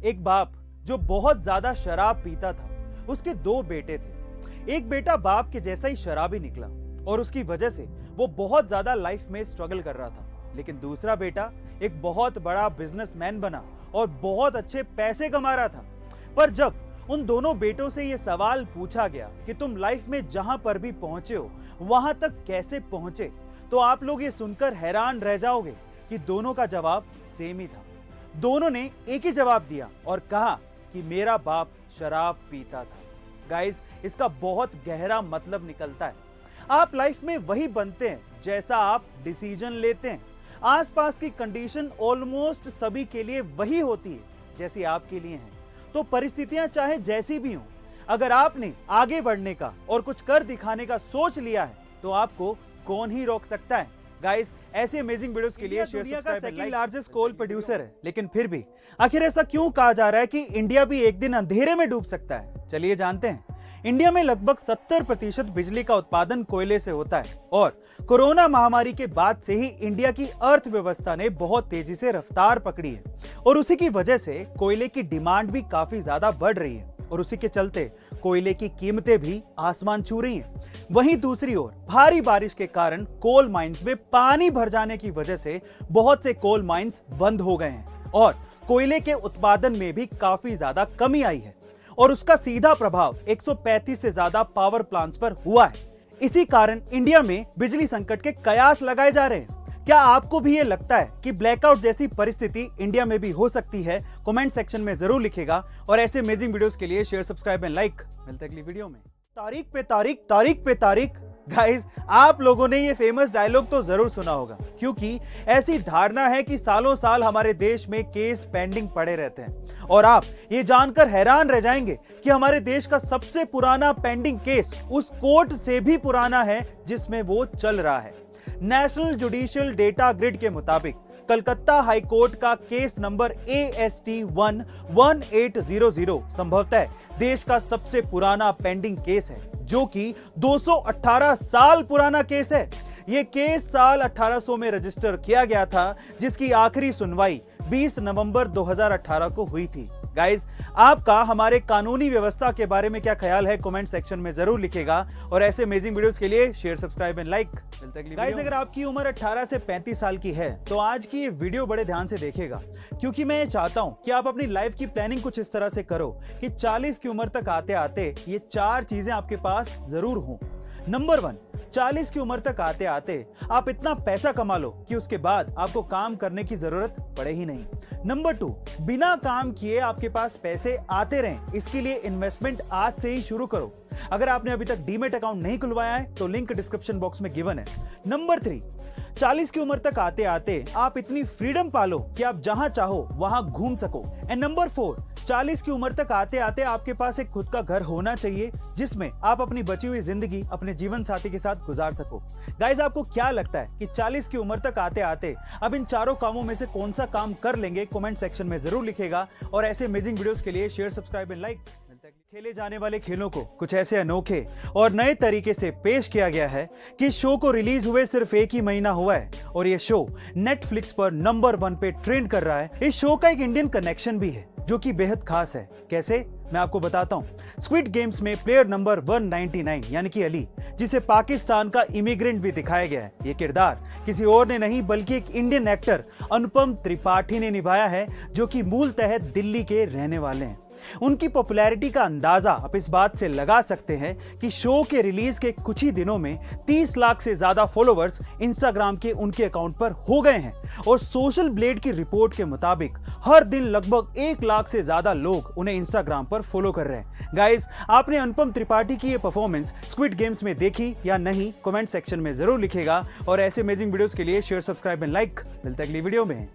एक बाप जो बहुत ज्यादा शराब पीता था, उसके दो बेटे थे। एक बेटा बाप के जैसा ही शराबी निकला और उसकी वजह से वो बहुत ज्यादा लाइफ में स्ट्रगल कर रहा था। लेकिन दूसरा बेटा एक बहुत बड़ा बिजनेसमैन बना और बहुत अच्छे पैसे कमा रहा था। पर जब उन दोनों बेटों से ये सवाल पूछा गया कि तुम लाइफ में जहां पर भी पहुंचे हो वहां तक कैसे पहुंचे, तो आप लोग ये सुनकर हैरान रह जाओगे कि दोनों का जवाब सेम ही था। दोनों ने एक ही जवाब दिया और कहा कि मेरा बाप शराब पीता था। गाइस, इसका बहुत गहरा मतलब निकलता है। आप लाइफ में वही बनते हैं जैसा आप डिसीजन लेते हैं। आसपास की कंडीशन ऑलमोस्ट सभी के लिए वही होती है जैसी आपके लिए है। तो परिस्थितियां चाहे जैसी भी हों, अगर आपने आगे बढ़ने का और कुछ कर दिखाने का सोच लिया है तो आपको कौन ही रोक सकता है। गाइस, ऐसे अमेजिंग वीडियोस के लिए दुनिया का सेकंड लार्जेस्ट कोल प्रोड्यूसर है, लेकिन फिर भी आखिर ऐसा क्यों कहा जा रहा है कि इंडिया भी एक दिन अंधेरे में डूब सकता है? चलिए जानते हैं। इंडिया में लगभग 70% बिजली का उत्पादन कोयले से होता है और कोरोना महामारी के बाद से ही इंडिया की अर्थव्यवस्था ने बहुत तेजी से रफ्तार पकड़ी है और उसी की वजह से कोयले की डिमांड भी काफी ज्यादा बढ़ रही है और उसी के चलते कोयले की कीमतें भी आसमान छू रही हैं। वहीं दूसरी ओर भारी बारिश के कारण कोल माइंस में पानी भर जाने की वजह से बहुत से कोल माइंस बंद हो गए हैं और कोयले के उत्पादन में भी काफी ज्यादा कमी आई है और उसका सीधा प्रभाव 135 से ज्यादा पावर प्लांट्स पर हुआ है। इसी कारण इंडिया में बिजली संकट के कयास लगाए जा रहे हैं। क्या आपको भी ये लगता है कि ब्लैकआउट जैसी परिस्थिति इंडिया में भी हो सकती है? कमेंट सेक्शन में जरूर लिखेगा और ऐसे अमेजिंग वीडियोस के लिए शेयर, सब्सक्राइब एंड लाइक। मिलते हैं अगली वीडियो में। तारीख पे तारीख, तारीख पे तारीख। गाइस, आप लोगों ने ये फेमस डायलॉग तो जरूर सुना होगा, क्योंकि ऐसी धारणा है कि सालों साल हमारे देश में केस पेंडिंग पड़े रहते हैं और आप ये जानकर हैरान रह जाएंगे कि हमारे देश का सबसे पुराना पेंडिंग केस उस कोर्ट से भी पुराना है जिसमें वो चल रहा है। नेशनल जुडिशियल डेटा ग्रिड के मुताबिक कलकत्ता हाई कोर्ट का केस नंबर AST 11800 संभवतः देश का सबसे पुराना पेंडिंग केस है, जो कि 218 साल पुराना केस है। यह केस साल 1800 में रजिस्टर किया गया था, जिसकी आखिरी सुनवाई 20 नवंबर 2018 को हुई थी। गाइस, आपका हमारे कानूनी व्यवस्था के बारे में क्या ख्याल है? कमेंट सेक्शन में जरूर लिखेगा और ऐसे अमेजिंग वीडियोस के लिए शेयर, सब्सक्राइब एंड लाइक। मिलते हैं। गाइस, अगर आपकी उम्र 18 से 35 साल की है तो आज की ये वीडियो बड़े ध्यान से देखिएगा, क्योंकि मैं चाहता हूं कि आप अपनी लाइफ की प्लानिंग कुछ इस तरह से करो कि 40 की उम्र तक आते आते ये 4 चीजें आपके पास जरूर हों। नंबर 1, 40 की उम्र तक आते आते आप इतना पैसा कमा लो कि उसके बाद आपको काम करने की जरूरत पड़े ही नहीं। नंबर 2, बिना काम किए आपके पास पैसे आते रहें, इसके लिए इन्वेस्टमेंट आज से ही शुरू करो। अगर आपने अभी तक डीमेट अकाउंट नहीं खुलवाया है तो लिंक डिस्क्रिप्शन बॉक्स में गिवन है। नंबर 3, 40 की उम्र तक आते आते आप इतनी फ्रीडम पालो कि आप जहां चाहो वहां घूम सको। एंड नंबर 4, 40 की उम्र तक आते आते आपके पास एक खुद का घर होना चाहिए जिसमें आप अपनी बची हुई जिंदगी अपने जीवन साथी के साथ गुजार सको। गाइस, आपको क्या लगता है कि 40 की उम्र तक आते आते अब इन चारों कामों में से कौन सा काम कर लेंगे? कमेंट सेक्शन में जरूर लिखेगा और ऐसे अमेजिंग वीडियोस के लिए शेयर, सब्सक्राइब एंड लाइक। खेले जाने वाले खेलों को कुछ ऐसे अनोखे और नए तरीके से पेश किया गया है कि शो को रिलीज हुए सिर्फ 1 ही महीना हुआ है और ये शो नेटफ्लिक्स पर नंबर 1 पे ट्रेंड कर रहा है। इस शो का एक इंडियन कनेक्शन भी है जो कि बेहद खास है। कैसे? मैं आपको बताता हूं। स्क्विड गेम्स में प्लेयर नंबर 199 यानी कि अली, जिसे पाकिस्तान का इमिग्रेंट भी दिखाया गया है, ये किरदार किसी और ने नहीं बल्कि एक इंडियन एक्टर अनुपम त्रिपाठी ने निभाया है, जो कि मूलतः दिल्ली के रहने वाले हैं। उनकी पॉपुलैरिटी का अंदाजा आप इस बात से लगा सकते हैं कि शो के रिलीज के कुछ ही दिनों में 30 लाख से ज्यादा फॉलोवर्स इंस्टाग्राम के उनके अकाउंट पर हो गए हैं और सोशल ब्लेड की रिपोर्ट के मुताबिक हर दिन लगभग 1 लाख से ज्यादा लोग उन्हें इंस्टाग्राम पर फॉलो कर रहे हैं। गाइस, आपने अनुपम त्रिपाठी की ये परफॉर्मेंस स्क्विड गेम्स में देखी या नहीं? कमेंट सेक्शन में जरूर लिखेगा और ऐसे अमेजिंग वीडियोस के लिए शेयर, सब्सक्राइब एंड लाइक। मिलते हैं अगली वीडियो में।